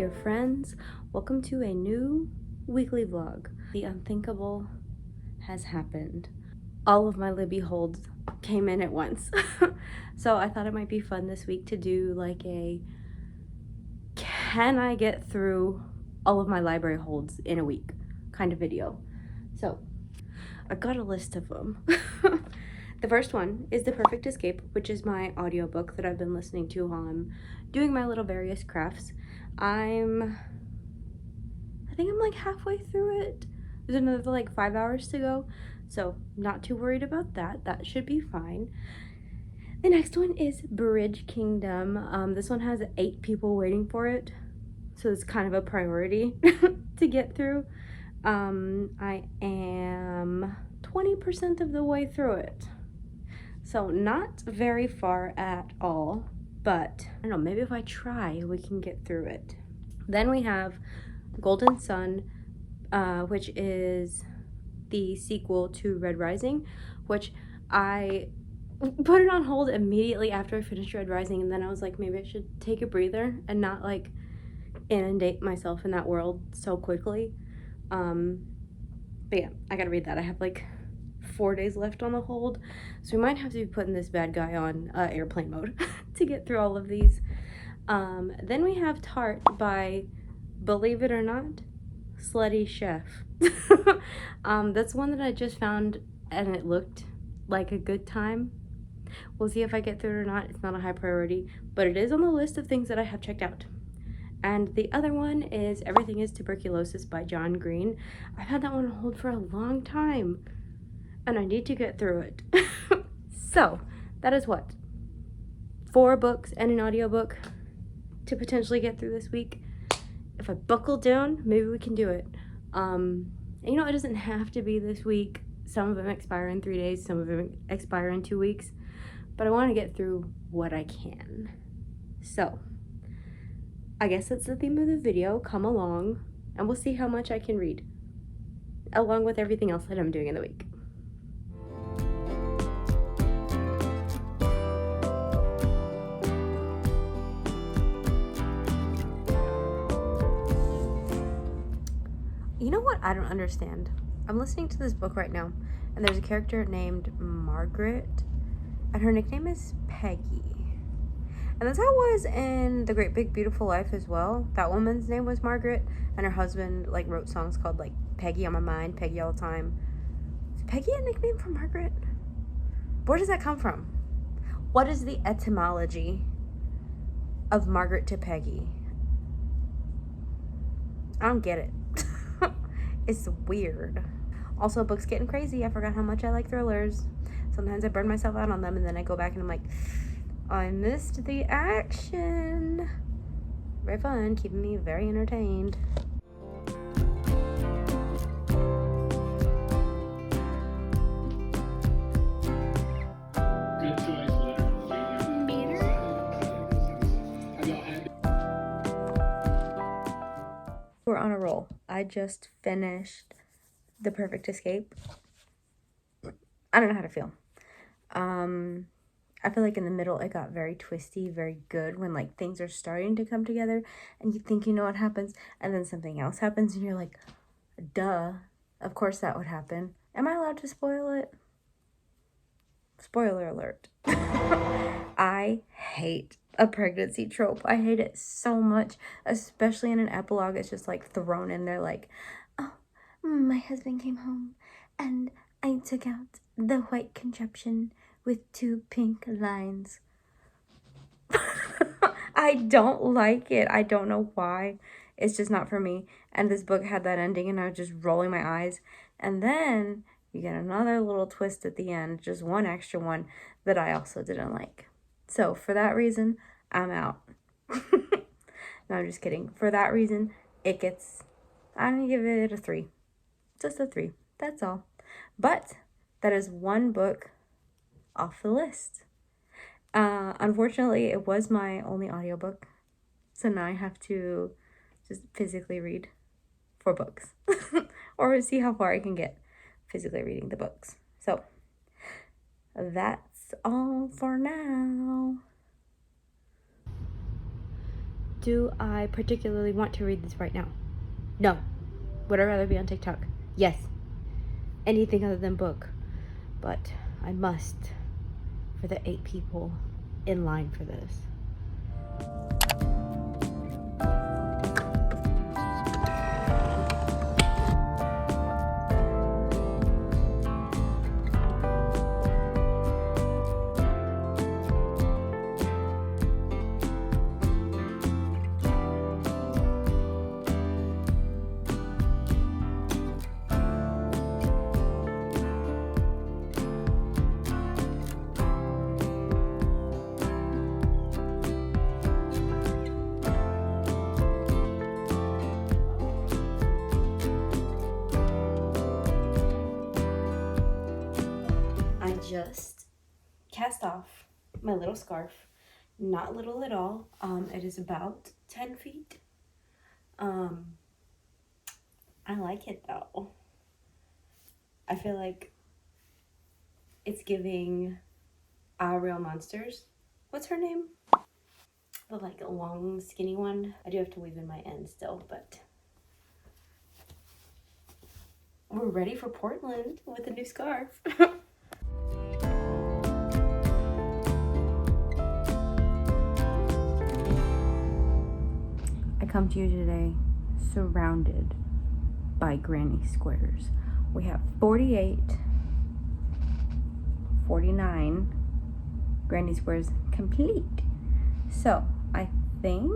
dear friends, welcome to a new weekly vlog. The unthinkable has happened. All of my Libby holds came in at once. So I thought it might be fun this week to do like a can I get through all of my library holds in a week kind of video. So I got a list of them. The first one is The Perfect Escape, which is my audiobook that I've been listening to while I'm doing my little various crafts. I think I'm like halfway through it. There's another like 5 hours to go, so not too worried about that. That should be fine. The next one is Bridge Kingdom. This one has 8 people waiting for it, so it's kind of a priority to get through. I am 20% of the way through it, so not very far at all, but I don't know, maybe if I try we can get through it. Then we have Golden Sun, which is the sequel to Red Rising, which I put it on hold immediately after I finished Red Rising, and then I was like, maybe I should take a breather and not like inundate myself in that world so quickly. But yeah, I gotta read that. I have like 4 days left on the hold, so we might have to be putting this bad guy on airplane mode to get through all of these. Then we have Tart by, believe it or not, Slutty Chef. That's one that I just found and it looked like a good time. We'll see if I get through it or not. It's not a high priority, but it is on the list of things that I have checked out. And the other one is Everything is Tuberculosis by John Green. I've had that one on hold for a long time and I need to get through it. So that is what, 4 books and an audiobook to potentially get through this week. If I buckle down, maybe we can do it. And you know, it doesn't have to be this week. Some of them expire in 3 days, some of them expire in 2 weeks, but I want to get through what I can. So I guess that's the theme of the video. Come along and we'll see how much I can read, along with everything else that I'm doing in the week. You know what I don't understand? I'm listening to this book right now, and there's a character named Margaret, and her nickname is Peggy. And that's how it was in The Great Big Beautiful Life as well. That woman's name was Margaret, and her husband like wrote songs called like Peggy on My Mind, Peggy All the Time. Is Peggy a nickname for Margaret? Where does that come from? What is the etymology of Margaret to Peggy? I don't get it. It's weird. Also, books getting crazy. I forgot how much I like thrillers. Sometimes I burn myself out on them and then I go back and I'm like, I missed the action. Very fun, keeping me very entertained. Good choice, We're on a roll. I just finished The Perfect Escape. I don't know how to feel. I feel like in the middle it got very twisty, very good when like things are starting to come together and you think you know what happens and then something else happens and you're like, duh, of course that would happen. Am I allowed to spoil it? Spoiler alert. I hate a pregnancy trope. I hate it so much, especially in an epilogue. It's just like thrown in there like, oh, my husband came home and I took out the white contraption with 2 pink lines. I don't like it. I don't know why. It's just not for me. And this book had that ending and I was just rolling my eyes. And then you get another little twist at the end, just one extra one that I also didn't like. So for that reason, I'm out. No, I'm just kidding. For that reason, I'm gonna give it a 3. Just a 3. That's all. But that is one book off the list. Unfortunately, it was my only audiobook. So now I have to just physically read 4 books. Or see how far I can get physically reading the books. So that's all for now. Do I particularly want to read this right now? No. Would I rather be on TikTok? Yes. Anything other than book. But I must for the 8 people in line for this. Just cast off my little scarf. Not little at all. It is about 10 feet. I like it though. I feel like it's giving Real Monsters. What's her name? The like long skinny one. I do have to weave in my end still, but we're ready for Portland with a new scarf. I come to you today surrounded by granny squares. We have 48, 49 granny squares complete. So I think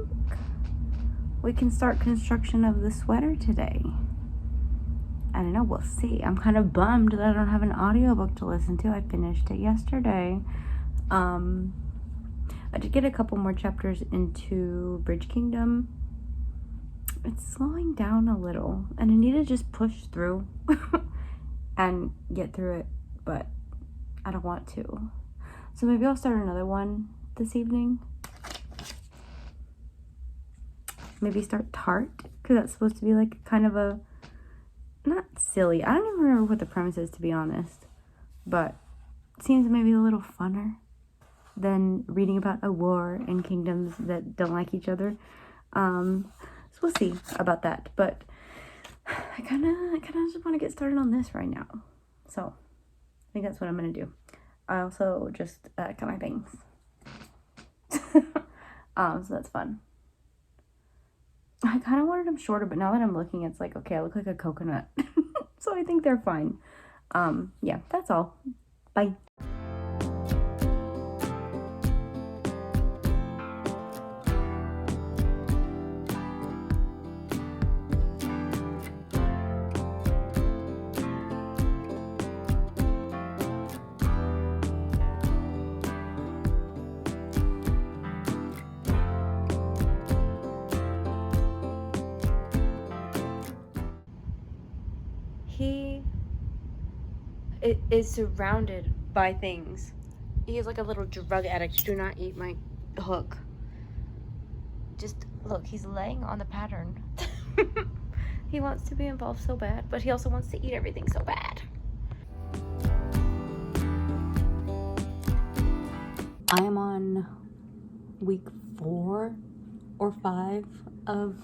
we can start construction of the sweater today. I don't know, we'll see. I'm kind of bummed that I don't have an audiobook to listen to. I finished it yesterday. I did get a couple more chapters into Bridge Kingdom. It's slowing down a little, and I need to just push through and get through it, but I don't want to. So maybe I'll start another one this evening. Maybe start Tart, because that's supposed to be like kind of a, not silly, I don't even remember what the premise is, to be honest, but it seems maybe a little funner than reading about a war and kingdoms that don't like each other. So we'll see about that, but I kind of just want to get started on this right now. So I think that's what I'm gonna do. I also just cut my bangs. So that's fun. I kind of wanted them shorter, but now that I'm looking, it's like, okay, I look like a coconut. So I think they're fine. Yeah, that's all. Bye. He is surrounded by things. He is like a little drug addict. Do not eat my hook. Just look, he's laying on the pattern. He wants to be involved so bad, but he also wants to eat everything so bad. I am on week 4 or 5 of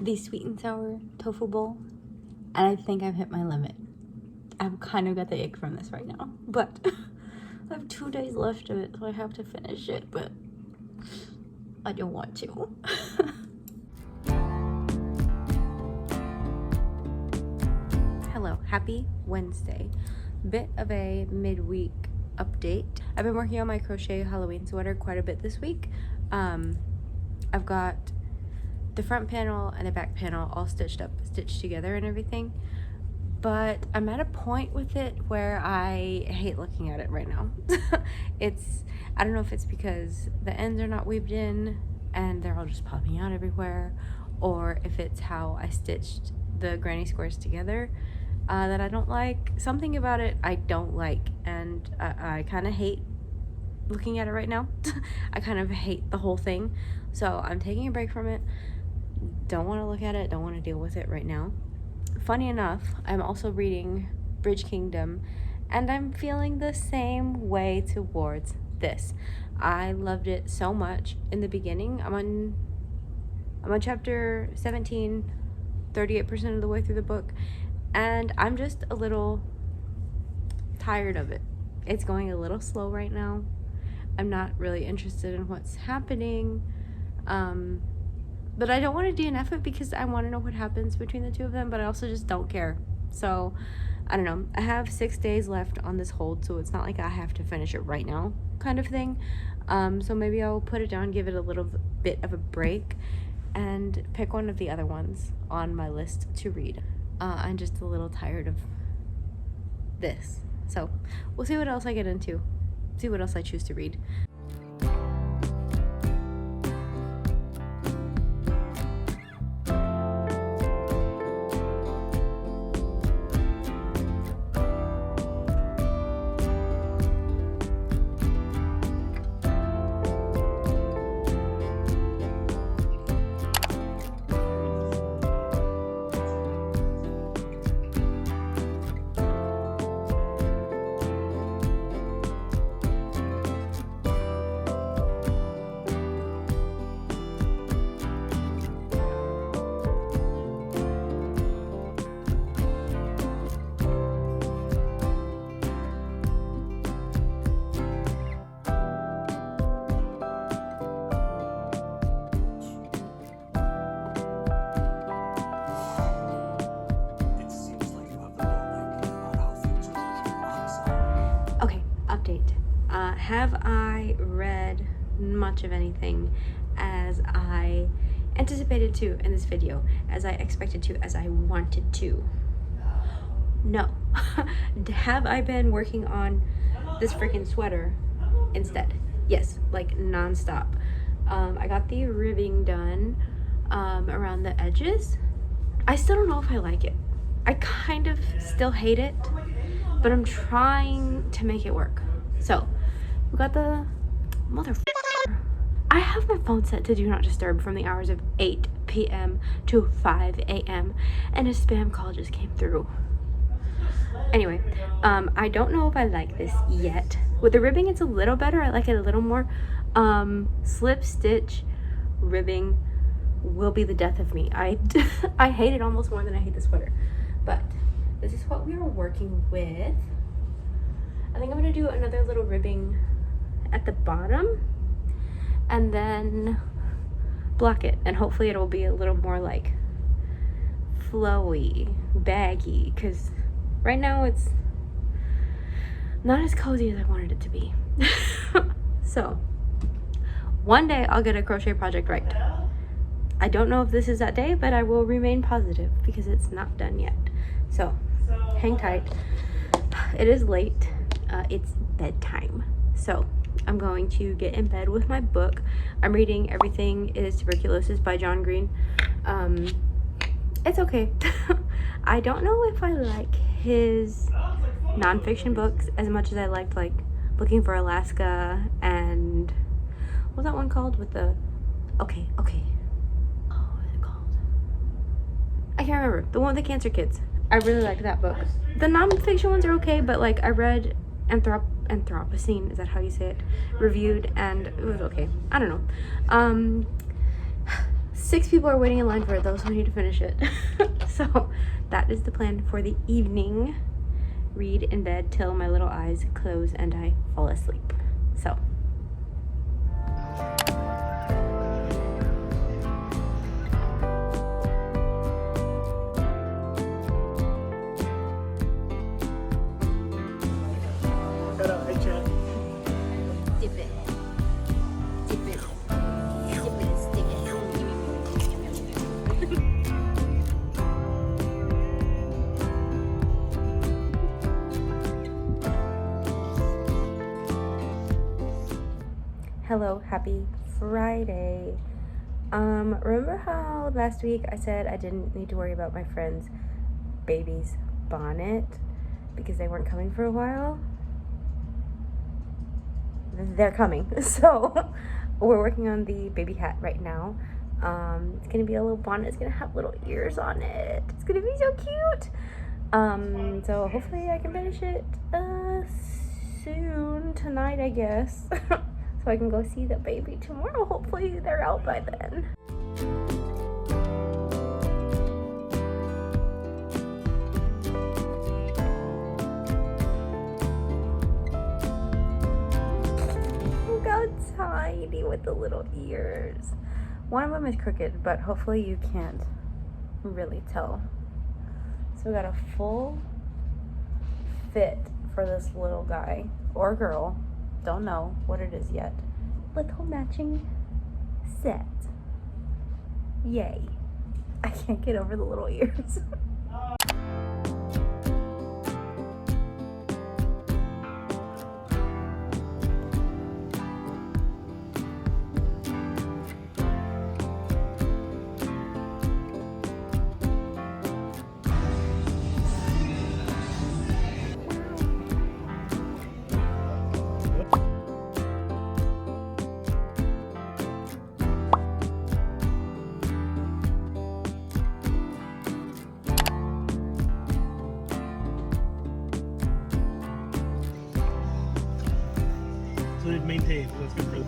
the sweet and sour tofu bowl, and I think I've hit my limit. I've kind of got the ick from this right now, but I have 2 days left of it, so I have to finish it, but I don't want to. Hello, happy Wednesday. Bit of a midweek update. I've been working on my crochet Halloween sweater quite a bit this week. I've got the front panel and the back panel all stitched together and everything, but I'm at a point with it where I hate looking at it right now. I don't know if it's because the ends are not weaved in and they're all just popping out everywhere, or if it's how I stitched the granny squares together that I don't like. Something about it I don't like, and I kind of hate looking at it right now. I kind of hate the whole thing, so I'm taking a break from it. Don't want to look at it, don't want to deal with it right now. Funny enough, I'm also reading Bridge Kingdom, and I'm feeling the same way towards this. I loved it so much in the beginning. I'm on I'm on chapter 17, 38% of the way through the book, and I'm just a little tired of it. It's going a little slow right now. I'm not really interested in what's happening, but I don't want to DNF it because I want to know what happens between the two of them, but I also just don't care. So I don't know. I have 6 days left on this hold, so it's not like I have to finish it right now kind of thing. So maybe I'll put it down, give it a little bit of a break, and pick one of the other ones on my list to read. I'm just a little tired of this. So we'll see what else I get into, see what else I choose to read. Have I read much of anything as I anticipated to in this video, as I expected to, as I wanted to? No. Have I been working on this freaking sweater instead? Yes, like non-stop. I got the ribbing done around the edges. I still don't know if I like it. I kind of still hate it, but I'm trying to make it work. So we got the motherfucker. I have my phone set to do not disturb from the hours of 8 p.m. to 5 a.m. and a spam call just came through. Anyway, I don't know if I like this yet. With the ribbing, it's a little better. I like it a little more. Slip stitch ribbing will be the death of me. I hate it almost more than I hate the sweater. But this is what we are working with. I think I'm gonna do another little ribbing at the bottom and then block it, and hopefully it'll be a little more like flowy, baggy, because right now it's not as cozy as I wanted it to be. So one day I'll get a crochet project right. I don't know if this is that day, but I will remain positive because it's not done yet. So hang tight. It is late. It's bedtime, so I'm going to get in bed with my book. I'm reading Everything is Tuberculosis by John Green. It's okay. I don't know if I like his nonfiction books as much as I liked like Looking for Alaska and what was that one called with the okay oh, what is it called? I can't remember. The one with the cancer kids. I really liked that book. The nonfiction ones are okay, but like I read Anthropocene, is that how you say it, reviewed, and it was okay. I don't know. 6 people are waiting in line for it though, so I need to finish it. So that is the plan for the evening. Read in bed till my little eyes close and I fall asleep. So hello, happy Friday. Remember how last week I said I didn't need to worry about my friend's baby's bonnet because they weren't coming for a while? They're coming. So we're working on the baby hat right now. It's gonna be a little bonnet. It's gonna have little ears on it. It's gonna be so cute. So hopefully I can finish it soon, tonight I guess. So I can go see the baby tomorrow. Hopefully they're out by then. with the little ears. One of them is crooked, but hopefully you can't really tell. So we got a full fit for this little guy or girl. Don't know what it is yet. Little matching set. Yay. I can't get over the little ears. So they've maintained. That's good for them.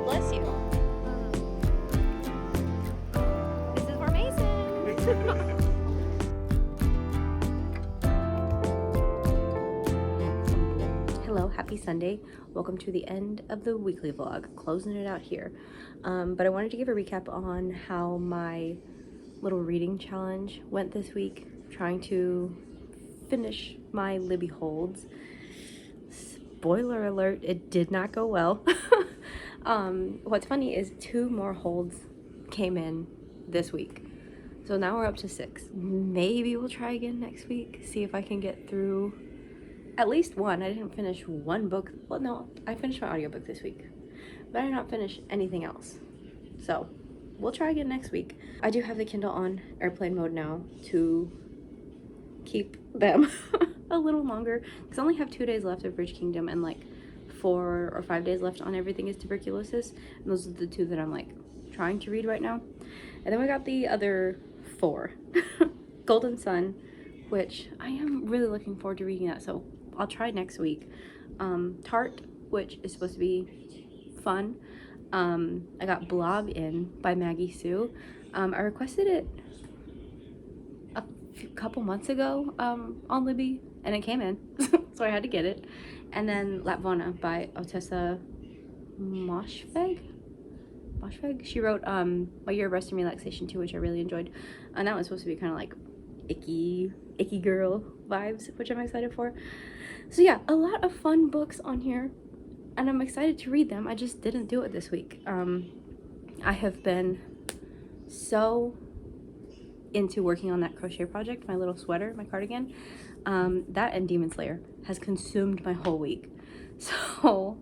Bless you. This is for Mason. Hello, happy Sunday. Welcome to the end of the weekly vlog. Closing it out here. But I wanted to give a recap on how my little reading challenge went this week. Trying to finish my Libby holds. Spoiler alert, it did not go well. What's funny is 2 more holds came in this week. So now we're up to 6. Maybe we'll try again next week. See if I can get through at least one. I didn't finish one book. Well, no, I finished my audiobook this week. But I did not finish anything else. So we'll try again next week. I do have the Kindle on airplane mode now to keep them a little longer, because I only have 2 days left of Bridge Kingdom and like 4 or 5 days left on Everything is Tuberculosis, and those are the 2 that I'm like trying to read right now. And then we got the other 4. Golden Sun, which I am really looking forward to reading that, so I'll try next week. Tart, which is supposed to be fun. I got Blob in by Maggie Sue. I requested it a couple months ago on Libby, and it came in, so I had to get it. And then Latvana by Otessa Moshfegh. She wrote My Year of Rest and Relaxation too, which I really enjoyed. And that one's supposed to be kind of like icky girl vibes, which I'm excited for. So yeah, a lot of fun books on here, and I'm excited to read them. I just didn't do it this week. I have been so into working on that crochet project, my little sweater, my cardigan. That and Demon Slayer has consumed my whole week. So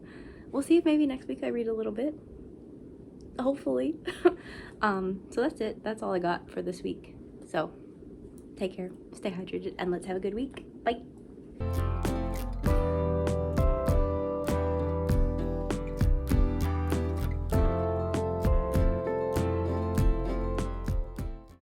we'll see if maybe next week I read a little bit. Hopefully. So that's it. That's all I got for this week. So take care, stay hydrated, and let's have a good week.